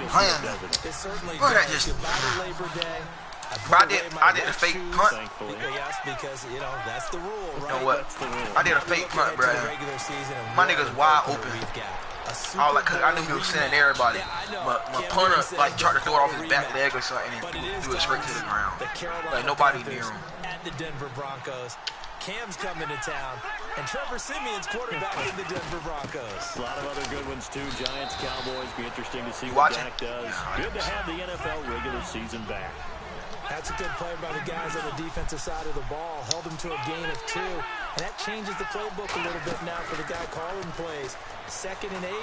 playing. Bro, that just... Bro, I did a fake punt. Yes, because, you know, that's the rule, right? You know what? I did a fake punt, bro. My nigga's wide open. Cause I knew he was sending everybody. But my punter, like, tried to throw it off his back leg or something and threw it straight to the ground. Like, nobody near him. At the Denver Broncos. Cam's coming to town, and Trevor Siemian's quarterbacking the Denver Broncos. A lot of other good ones, too. Giants, Cowboys. Be interesting to see what Dak does. Good to have the NFL regular season back. That's a good play by the guys on the defensive side of the ball. Held them to a gain of 2, and that changes the playbook a little bit now for the guy calling plays. 2nd and 8.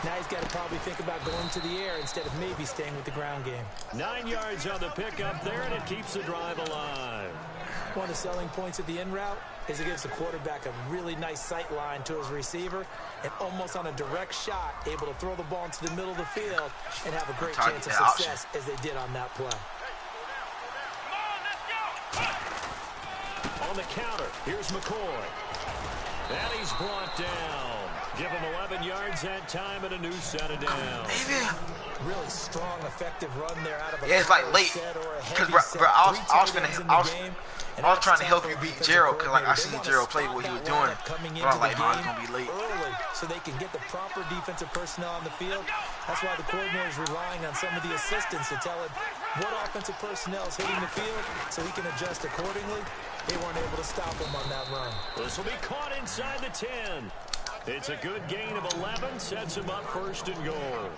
Now he's got to probably think about going to the air instead of maybe staying with the ground game. 9 yards on the pickup there, and it keeps the drive alive. One of the selling points of the in route is it gives the quarterback a really nice sight line to his receiver and almost on a direct shot able to throw the ball into the middle of the field and have a great chance of success as they did on that play. On the counter, here's McCoy. And he's brought down. Give him 11 yards that time and a new set of downs. Really strong, effective run there out of a it's like late. Because, bro, I was trying to help you beat Gerald because, like, I seen Gerald play what he was doing. But I was like, no, it's going to be late. Early, so they can get the proper defensive personnel on the field. That's why the coordinator is relying on some of the assistants to tell him what offensive personnel is hitting the field so he can adjust accordingly. They weren't able to stop him on that run. This will be caught inside the 10. It's a good gain of 11, sets him up 1st and goal.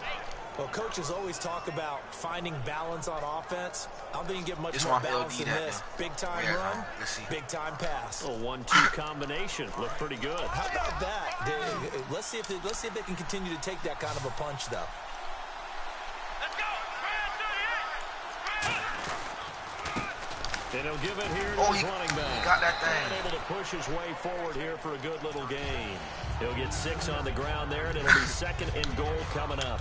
Well, coaches always talk about finding balance on offense. I don't think you get much more balance than this. Big-time run, big-time pass. A 1-2 combination. Looked pretty good. How about that? Let's see if they can continue to take that kind of a punch, though. And he'll give it here to his running back. He got that thing. And able to push his way forward here for a good little gain. He'll get 6 on the ground there, and it'll be 2nd and goal coming up.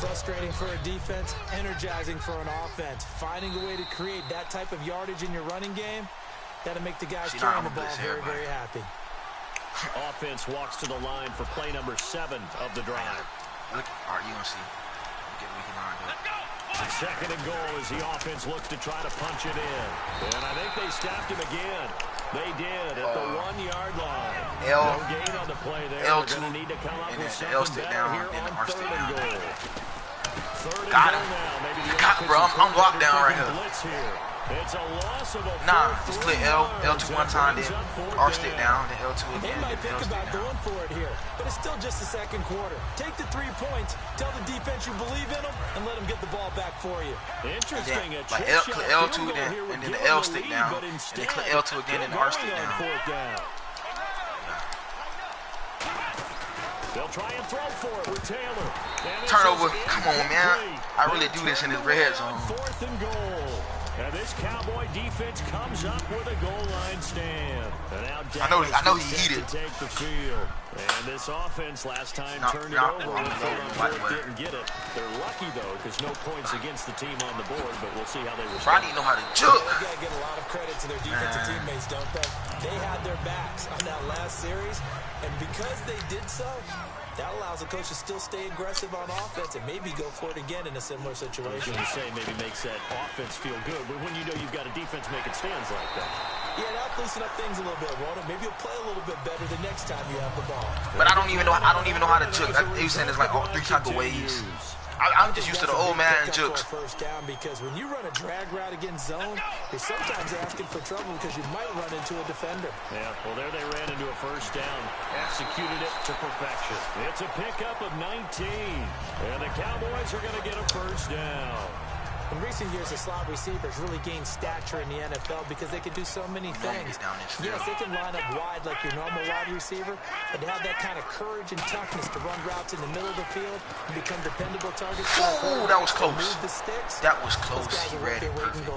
Frustrating for a defense, energizing for an offense. Finding a way to create that type of yardage in your running game, that'll make the guys carrying the ball very, very happy. Offense walks to the line for play number 7 of the drive. Look, all right, you gonna see. We can line up. 2nd and goal as the offense looks to try to punch it in. And I think they stopped him again. They did at the 1-yard line. No gain on the play there. L2, they're going to need to come up with L something stick better down, here and on R stick 3rd and down. goal. 3rd and Got goal him. now. Maybe the Bro, I'm locked down right here. Blitz here. It's a loss of a Nah, split L2 one time, then R stick down, then L2 again. They might think about going for it here, but it's still just the 2nd quarter. Take the 3 points, tell the defense you believe in them, and let them get the ball back for you. Interesting. Then, like L2, then, and then the L stick down, and then click L2 again, and the R stick down. They'll try and throw for it with Taylor. Turnover. Come on, man. I really do this in this red zone. 4th and goal. And this Cowboy defense comes up with a goal line stand. And now I know he heated. To take the field. And this offense last time turned it over. Didn't get it. They're lucky, though, because no points against the team on the board, but we'll see how they respond. Rodney know how to juke. They got to get a lot of credit to their defensive teammates, don't they? They had their backs on that last series, and because they did so, that allows the coach to still stay aggressive on offense and maybe go for it again in a similar situation. I was going to say maybe makes that offense feel good, but when you know you've got a defense making stands like that. Yeah, that'll loosen up things a little bit, won't it? Maybe you'll play a little bit better the next time you have the ball. But I don't even know how to juke. They saying there's like all 3 type of ways. I'm just used to the old man jukes. First down, because when you run a drag route against zone, you're sometimes asking for trouble because you might run into a defender. Yeah, well, there they ran into a first down. Executed it to perfection. It's a pickup of 19. And the Cowboys are going to get a first down. In recent years, the slot receivers really gained stature in the NFL because they can do so many things. Yes, they can line up wide like your normal wide receiver, but to have that kind of courage and toughness to run routes in the middle of the field and become dependable targets. Oh, that was close. Move the sticks. That was close. He read it perfect.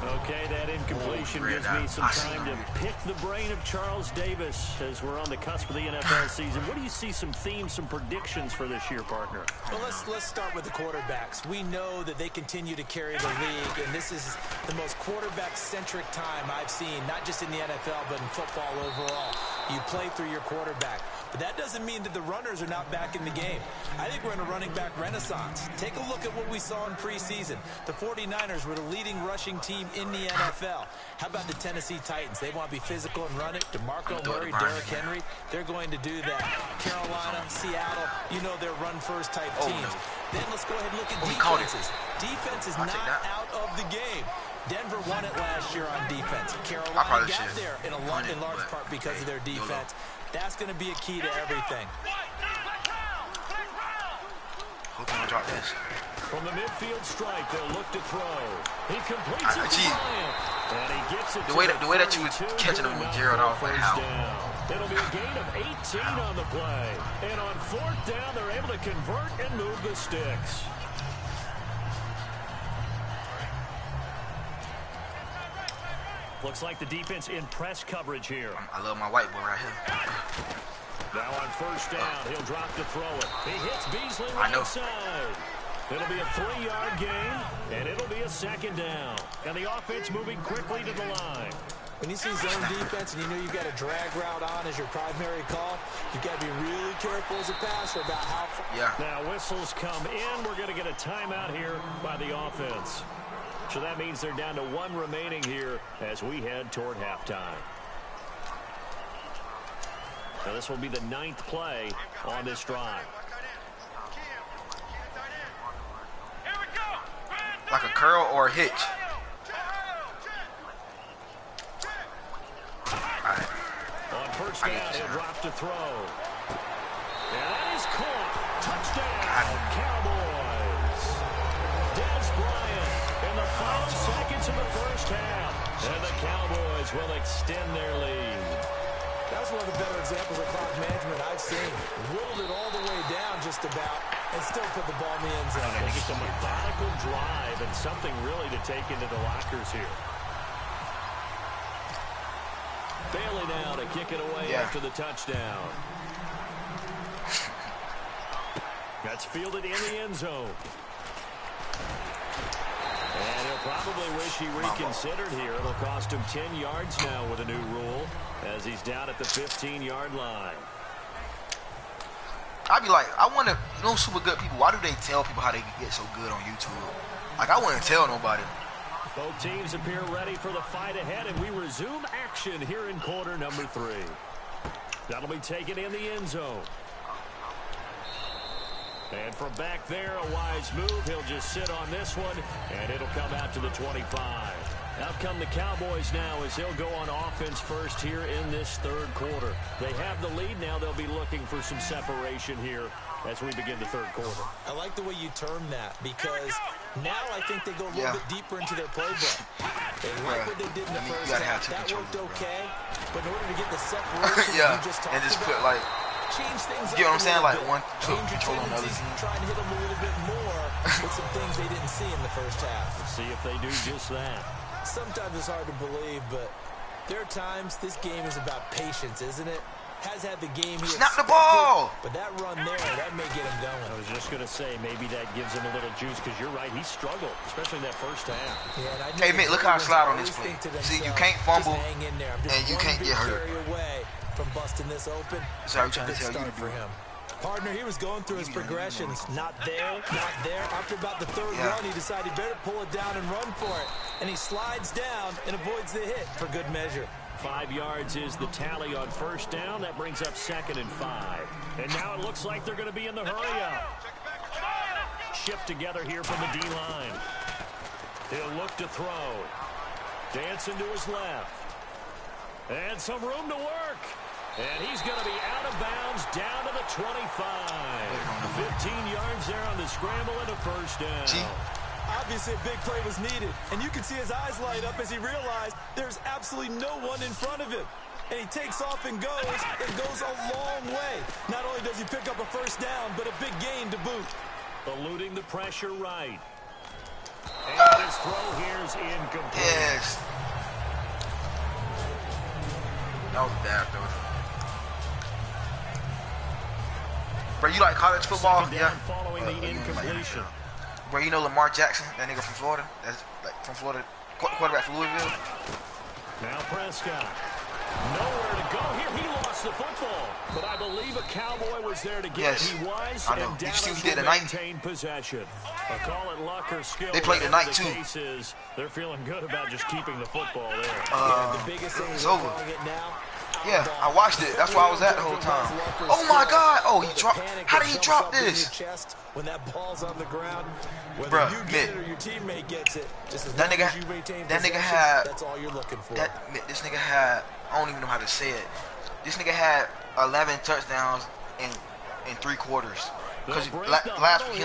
Okay, that incompletion gives me some time to pick the brain of Charles Davis as we're on the cusp of the NFL season. What do you see some themes, some predictions for this year, partner? Well, let's start with the quarterbacks. We know that they continue to carry the league, and this is the most quarterback-centric time I've seen, not just in the NFL, but in football overall. You play through your quarterback. But that doesn't mean that the runners are not back in the game. I think we're in a running back renaissance. Take a look at what we saw in preseason. The 49ers were the leading rushing team in the NFL. How about the Tennessee Titans? They want to be physical and run it. DeMarco Murray, Derrick Henry, they're going to do that. Carolina, Seattle, you know they're run-first type teams. Then let's go ahead and look at defenses. Defense is not out of the game. Denver won it last year on defense. Carolina got there in large part because of their defense. That's going to be a key to everything. Hope I'm gonna drop this. From the midfield strike, they'll look to throw. He completes it to Bryant. And he gets it the way that you was catching him with Gerald off, like how? It'll be a gain of 18 on the play. And on 4th down, they're able to convert and move the sticks. Looks like the defense in press coverage here. I love my white boy right here. Now on 1st down, he'll drop to throw it. He hits Beasley right side. It'll be a 3-yard gain, and it'll be a 2nd down. And the offense moving quickly to the line. When you see zone defense and you know you've got a drag route on as your primary call, you've got to be really careful as a passer about how far. Yeah. Now whistles come in. We're going to get a timeout here by the offense. So that means they're down to 1 remaining here as we head toward halftime. Now this will be the 9th play on this drive. Like a curl or a hitch. Alright. On 1st down, he'll drop to throw. And that is caught. Touchdown, Cowboys. Dez Bryant in the final seconds of the 1st half. And the Cowboys will extend their lead. That's one of the better examples of clock management I've seen. Whittled it all the way down just about and still put the ball in the end zone. And it's a methodical drive and something really to take into the lockers here. Bailey now to kick it away after the touchdown. That's fielded in the end zone. And he'll probably wish he reconsidered here. It'll cost him 10 yards now with a new rule as he's down at the 15-yard line. I'd be like, I wonder, you know, super good people, why do they tell people how they get so good on YouTube? Like, I wouldn't tell nobody. Both teams appear ready for the fight ahead, and we resume action here in quarter number 3. That'll be taken in the end zone. And from back there, a wise move. He'll just sit on this one, and it'll come out to the 25. Out come the Cowboys now as they'll go on offense first here in this 3rd quarter. They have the lead now. They'll be looking for some separation here as we begin the 3rd quarter. I like the way you term that because now I think they go a little bit deeper into their playbook. They like what they did in the first half. That worked okay, but in order to get the separation you just talked and just about, put like, change things you know what I'm saying? Like bit. one control on the other team. Try and hit them a little bit more with some things they didn't see in the first half. Let's see if they do just that. Sometimes it's hard to believe, but there are times this game is about patience, isn't it? Has had the game he Snap the ball! But that run there, that may get him going. I was just going to say, maybe that gives him a little juice, because you're right, he struggled, especially in that first half. Yeah, hey, Mick, look how I slide on this play. See, you can't fumble, and you can't get hurt. Away from busting this open. Sorry, I'm trying to tell you to do for him. Partner, he was going through his progressions. Not there, not there. After about the 3rd run, he decided he better pull it down and run for it. And he slides down and avoids the hit for good measure. 5 yards is the tally on 1st down. That brings up 2nd and 5. And now it looks like they're going to be in the hurry-up. Shift together here from the D-line. He'll look to throw. Dancing to his left. And some room to work. And he's going to be out of bounds down to the 25. 15 yards there on the scramble and a 1st down. Obviously, a big play was needed. And you can see his eyes light up as he realized there's absolutely no one in front of him. And he takes off and goes a long way. Not only does he pick up a 1st down, but a big gain to boot. Eluding the pressure right. And his throw here is incomplete. Yes. That was bad, though. Bro, you like college football? Yeah. Following the incompletion. Bro, you know Lamar Jackson, that nigga from Florida? That's like from Florida, quarterback for Louisville. Now Prescott. Nowhere to go here. He lost the football, but I believe a Cowboy was there to get it. He was, I know. and Did you see Dallas he did will tonight? maintain possession. I'll call it luck or skill. They played tonight too. They're feeling good about just keeping the football there. The biggest thing it's is over. it now. Yeah, I watched it. That's where I was at the whole time. Oh my God! Oh, he dropped. How did he drop this? When that ball's on the ground, Bruh, you get it or your teammate gets it, just as that long nigga, as you retain that nigga possession, had. that's all you're looking for. This nigga had. I don't even know how to say it. This nigga had 11 touchdowns in 3 quarters. Because last week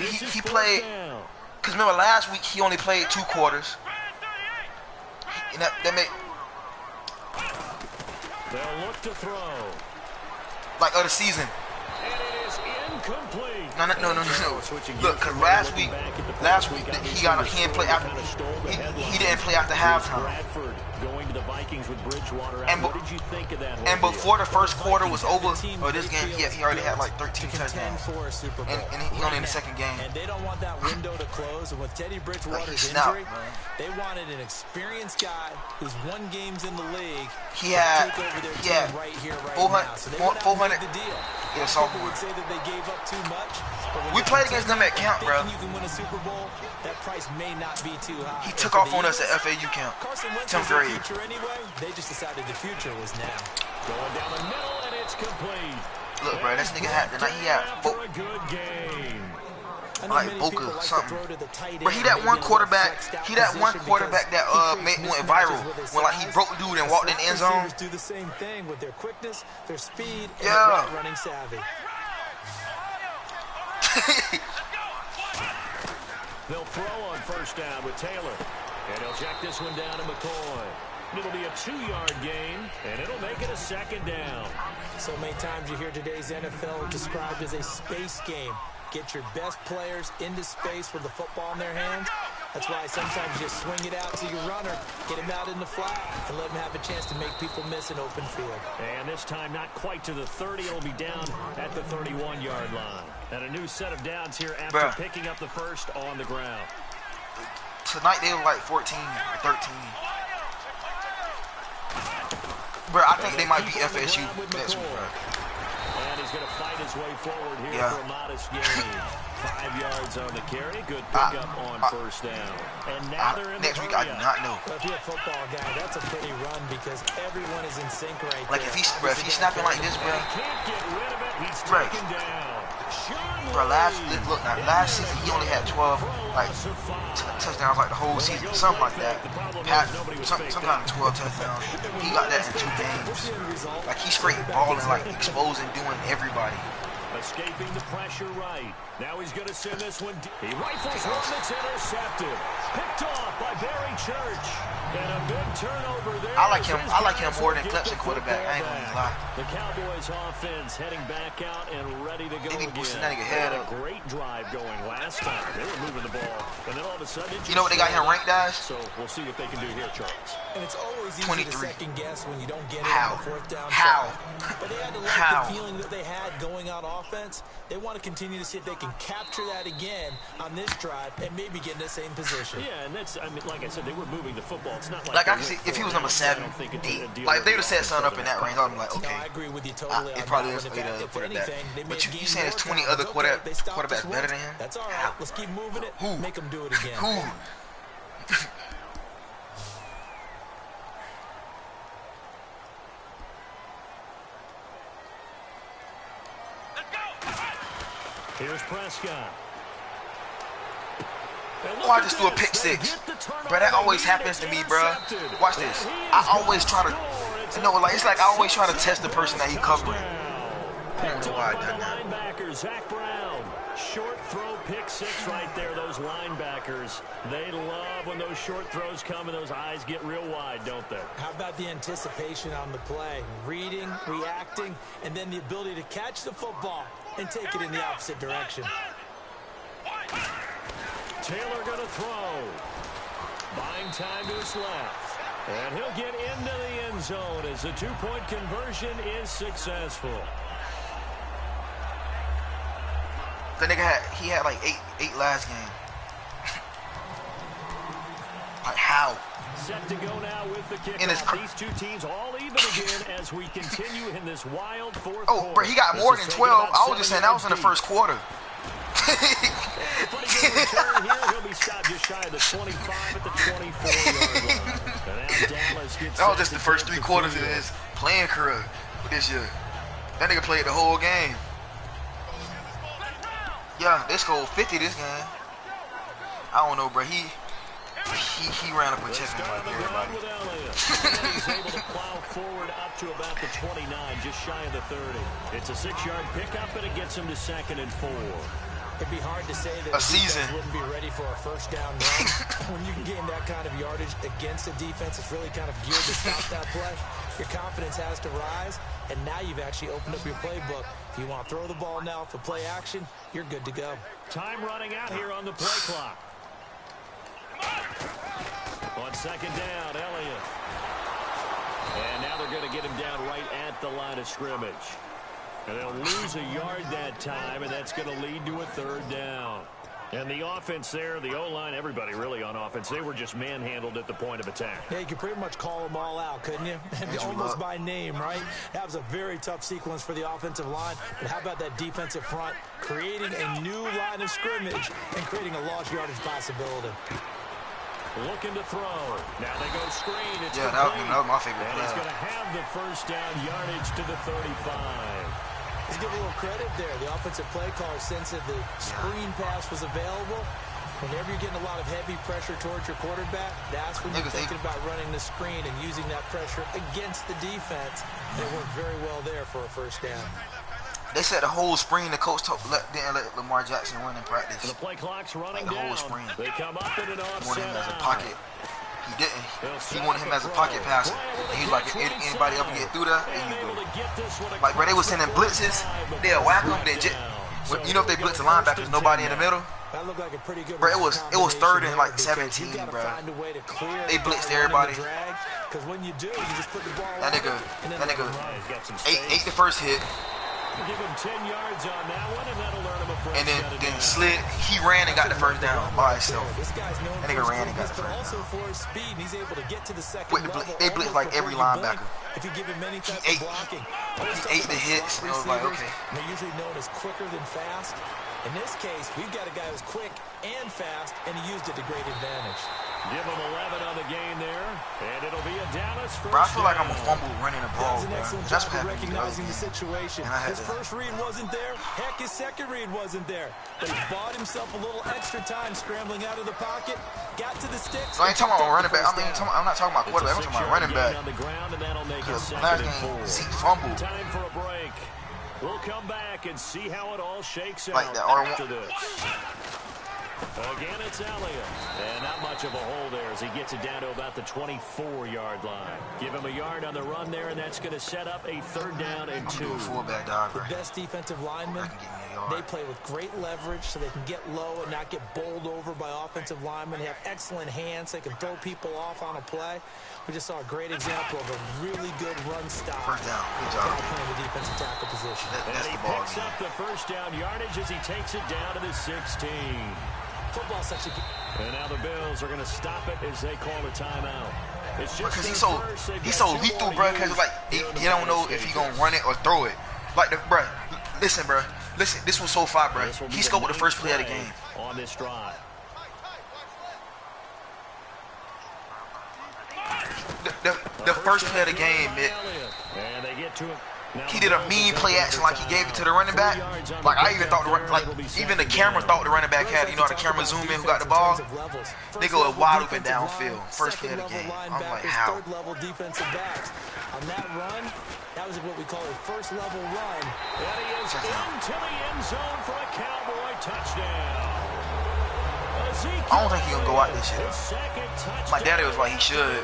he played. Because remember last week he only played 2 quarters. And that made. They'll look to throw. Like of the season. And it is incomplete. No. Look, cause last week he didn't play after he didn't play after halftime. Going to the Vikings with Bridgewater. What did you think of that? And before the first quarter was over, or this game, he already had like 13 touchdowns. And he only in the second game. And they don't want that window to close. And with Teddy Bridgewater's injury, they wanted an experienced guy who's won games in the league. He had right here, right 400. Yeah, so would say that they gave up too much. We played against them at camp, bro. You can win a Super Bowl. That price may not be too high. He took off on us at FAU camp. 10th grade. Anyway, they just decided the future was now. Going down the middle, and it's complete. Look, bro, this nigga had tonight. He had a good game. Like Boca something. But he that one quarterback. He that one quarterback that went viral when like he broke the dude and walked in the end zone. Do the same thing with their quickness, their speed, and their running savvy. They'll throw on first down with Taylor. And he'll check this one down to McCoy. It'll be a 2-yard gain, and it'll make it a 2nd down. So many times you hear today's NFL described as a space game. Get your best players into space with the football in their hands. That's why sometimes you swing it out to your runner, get him out in the flat, and let him have a chance to make people miss an open field. And this time not quite to the 30. It'll be down at the 31-yard line. And a new set of downs here after picking up the first on the ground. Tonight they were like 14 or 13. Bro, I think they might be FSU next week, bro. And he's going to fight his way forward here for a modest gain. 5 yards on the carry. Good pickup on first down. And now they're in next week, I do not know. Well, if you're a football guy, that's a pretty run because everyone is in sync right there. Like if he's snapping like this, bro. Can't get rid of it. He's taken down. Bro, last season he only had 12 like touchdowns like the whole season, something like that. Some kind of 12 touchdowns. He got that in 2 games. Like he's straight balling, like exposing, doing everybody. Escaping the pressure right. Now he's going to send this one. He rifles one that's intercepted. Picked off by Barry Church. And a big turnover there. I like him more than Clemson quarterback. I ain't gonna lie. The Cowboys offense heading back out and ready to go again. They had a great drive going last time. They were moving the ball. And then all of a sudden, you know what they got him ranked as? So we'll see what they can do here, Charles. And it's always easy 23. to second guess when you don't get it How? on the 4th down. How? But they had to like the feeling that they had going on offense. They want to continue to see if they can capture that again on this drive and maybe get in the same position. Yeah, and that's, I mean, like I said, they were moving the football. It's not like I can see if he was number 7, 8, like if they would have set something up in that range, I'd be like, okay. No, I agree with you totally. It probably is a quarterback. But you saying there's 20 other quarterbacks better than him? That's all right. Let's keep moving it. Who? Make them do it again. Who? Here's Prescott. Oh, I just threw a pick 6. Bro, that always happens to me, bro. Watch this. I always try to, it's like I always try to test the person that he covering. I don't know why I done that. Linebacker Zach Brown. Short throw pick 6 right there. Those linebackers, they love when those short throws come and those eyes get real wide, don't they? How about the anticipation on the play? Reading, reacting, and then the ability to catch the football and take it in the opposite direction. Taylor going to throw. Buying time to his left. And he'll get into the end zone as the 2-point conversion is successful. The nigga had like 8 last game. Like how? Set to go now with the kickoff. These two teams all even again as we continue in this wild fourth quarter. Bro, he got more than 12. I was just saying that was in the first quarter. Pretty good return here. He'll be stopped just shy of the 25 at the 24-yard line. That was just the first 3 quarters of his playing career this year. That nigga played the whole game. Yeah, they scored 50 this game. I don't know, bro. He ran up a check like everybody. He's able to plow forward up to about the 29, just shy of the 30. It's a 6-yard pickup, and it gets him to 2nd and 4. It'd be hard to say that a season wouldn't be ready for a first down run. When you can gain that kind of yardage against a defense, it's really kind of geared to stop that play. Your confidence has to rise, and now you've actually opened up your playbook. If you want to throw the ball now for play action, you're good to go. Time running out here on the play clock. On 2nd down, Elliott. And now they're going to get him down right at the line of scrimmage. And they'll lose a yard that time, and that's going to lead to a 3rd down. And the offense there, the O-line, everybody really on offense, they were just manhandled at the point of attack. Yeah, you could pretty much call them all out, couldn't you? Almost by name, right? That was a very tough sequence for the offensive line. But how about that defensive front creating a new line of scrimmage and creating a lost yardage possibility? Looking to throw. Now they go screen. It's that was my favorite play. And he's going to have the first down yardage to the 35. Let's give a little credit there. The offensive play caller sensed that the screen pass was available. Whenever you're getting a lot of heavy pressure towards your quarterback, that's when you're thinking about running the screen and using that pressure against the defense. They worked very well there for a first down. They said the whole spring the coach didn't let Lamar Jackson run in practice. The play clock's running the down. whole spring. They come up in an offset. Wanted him as a pocket. He didn't. He wanted him as a pocket passer. And he's like, if anybody ever get through that, then you go. Like, bro, they was sending blitzes. They'll whack them. You know, if they blitz the linebackers, nobody in the middle. That looked like a pretty good. Bro, it was 3rd and like 17, bro. They blitzed everybody. Because when you do, you just put the ball. That nigga ate the first hit. Give him 10 yards on that one, and that'll earn him a first. And then slid. He ran and got the first down by himself. That nigga ran and got the first also down. for his speed, he's able to get to the second level. They blitz like every linebacker. If you give him any type He of blocking. ate the hits. And I was like, okay. They're usually known as quicker than fast. In this case, we've got a guy who's quick and fast, and he used it to great advantage. Give him 11 on the game there, and it'll be a Dallas first. Bro, I feel like I'm a fumble running the ball, That's an excellent That's job what of recognizing the situation. His first read wasn't there. Heck, his second read wasn't there. But he bought himself a little extra time scrambling out of the pocket, got to the sticks. So I ain't talking about running back. I'm not talking about quarterback. I'm talking about running back. On the ground, and that'll make it 2nd last and game, 4. Zeke fumbled. Time for a break. We'll come back and see how it all shakes like out that, after this. Again, it's Elliott. And not much of a hole there as he gets it down to about the 24-yard line. Give him a yard on the run there, and that's going to set up a 3rd down and 2. Fullback dive, the best defensive linemen, they play with great leverage so they can get low and not get bowled over by offensive linemen. They have excellent hands. They can throw people off on a play. We just saw a great example of a really good run stop. First down. Good job. Playing the defensive tackle position. And he picks up the first down yardage as he takes it down to the 16. Football's such a good. And now the Bills are going to stop it as they call a timeout. It's just because he's so lethal, bro. Because like you don't know if he's gonna run it or throw it. Like bro, listen, this was so far, bro. He scored with the first play of the game. On this drive. The first play of the game, and they get to him. He did a mean play action like he gave it to the running back. Like I even thought even the camera thought the running back had it. You know how the camera zoom in who got the ball? They go wide open downfield. First play of the game. I'm like, how? Third-level defensive backs. On that run, that was what we call a first-level run. And he is into the end zone for a Cowboy touchdown. I don't think he's going to go out this year. My daddy was like, he should.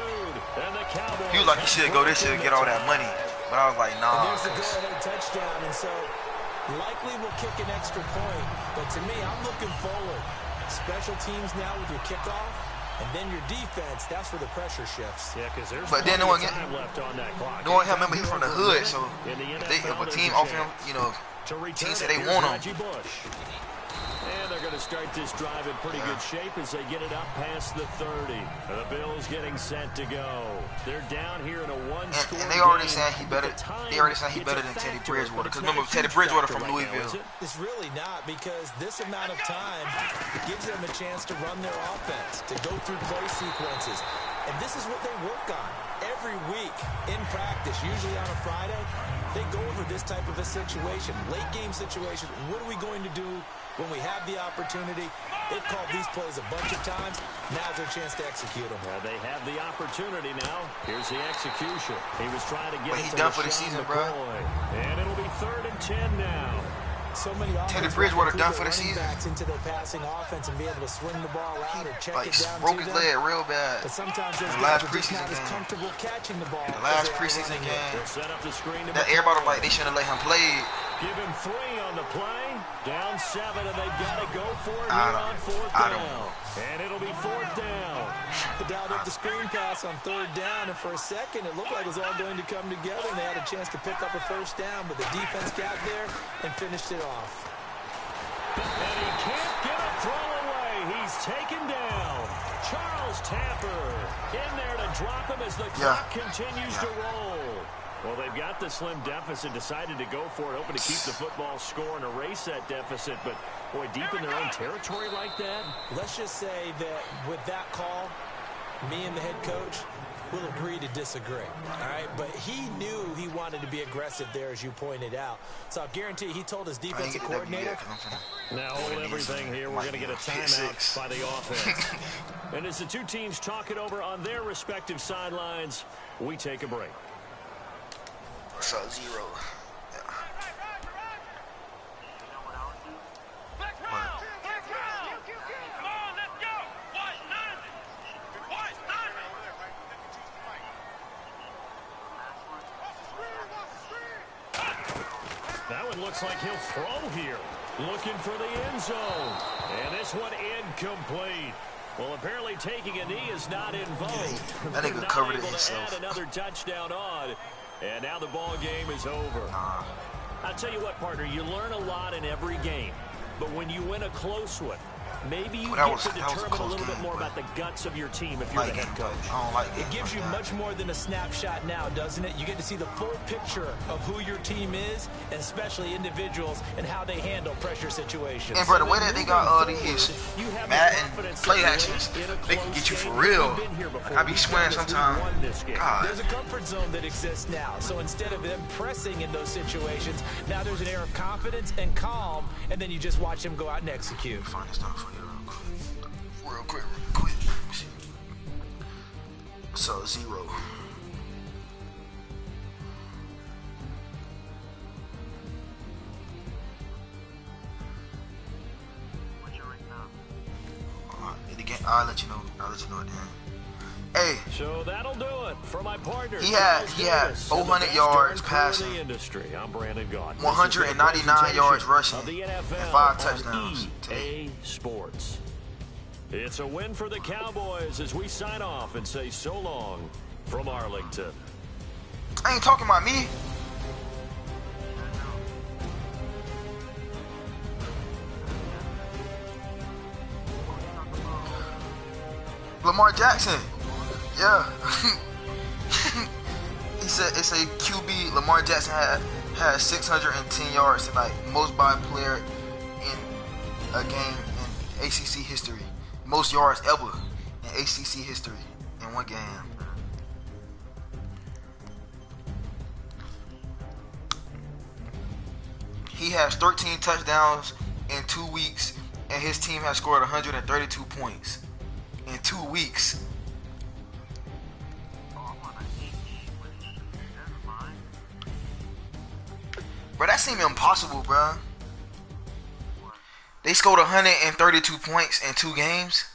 He was like, he should go this year and get all that money. But I was like, nah. And there's a go-ahead touchdown, and so likely we'll kick an extra point. But to me, I'm looking forward. Special teams now with your kickoff, and then your defense. That's where the pressure shifts. Yeah, because there's but then no one left on that clock. No one remember he's from the hood, so if a team offer him, you know, team say they want him. And they're going to start this drive in pretty good shape as they get it up past the 30. The Bills getting set to go. They're down here in a one-score and they already game. saying he better. They already saying he better than Teddy Bridgewater. Because remember, Teddy Bridgewater from Louisville. It's really not, because this amount of time gives them a chance to run their offense, to go through play sequences. And this is what they work on every week in practice, usually on a Friday. They go over this type of a situation, late game situation. What are we going to do when we have the opportunity? They've called these plays a bunch of times. Now's their chance to execute them. Well, they have the opportunity now. Here's the execution. He was trying to get it he's to done for the season, bro. And it'll be 3rd and 10 now. So many Teddy Bridgewater done for the season. Backs into their passing offense and be able to swing the ball out or check Like it down broke to his them. leg real bad. But sometimes those The guys last are just preseason not as game. comfortable catching the ball. The last preseason game. They'll set up the screen to That everybody like they shouldn't have let him play. give him 3 on the play. Down 7, and they've got to go for it I here don't- on 4th I down. don't- And it'll be 4th down. They dialed up the screen pass on 3rd down, and for a second it looked like it was all going to come together, and they had a chance to pick up a 1st down, but the defense got there and finished it off. And he can't get a throw away. He's taken down. Charles Tapper in there to drop him as the clock continues to roll. Well, they've got the slim deficit, decided to go for it, hoping to keep the football score and erase that deficit. But, boy, deep in their own territory like that. Let's just say that with that call, me and the head coach will agree to disagree. All right, but he knew he wanted to be aggressive there, as you pointed out. So I'll guarantee he told his defensive coordinator. Now hold everything here. We're going to get a timeout by the offense. And as the two teams talk it over on their respective sidelines, we take a break. So 0. That one looks like he'll throw here. Looking for the end zone. And this one incomplete. Well, apparently taking a knee is not in vogue. That nigga covered it Able to himself. add another touchdown on. And now the ball game is over. I'll tell you what, partner, you learn a lot in every game. But when you win a close one, maybe you get to determine a little bit more about the guts of your team if you're the head coach. I don't like It gives you much more than a snapshot now, doesn't it? You get to see the full picture of who your team is, and especially individuals, and how they handle pressure situations. And, bro, the way that they got these Madden play actions, they can get you for real. Like, I be swearing sometimes. God. There's a comfort zone that exists now. So instead of them pressing in those situations, now there's an air of confidence and calm, and then you just watch them go out and execute. Find this stuff for you real quick. So 0. I'll let you know. Then. Hey, so that'll do it for my partner. He had 400 yards passing, I'm Brandon Gaudin. 199 yards rushing, and 5 touchdowns. EA Sports. It's a win for the Cowboys as we sign off and say so long from Arlington. I ain't talking about me. Lamar Jackson. Yeah. He said it's a QB. Lamar Jackson had 610 yards tonight. Most by a player in a game in ACC history. Most yards ever in ACC history in one game. He has 13 touchdowns in 2 weeks, and his team has scored 132 points in 2 weeks. Bro, that seemed impossible, bro. They scored 132 points in 2 games.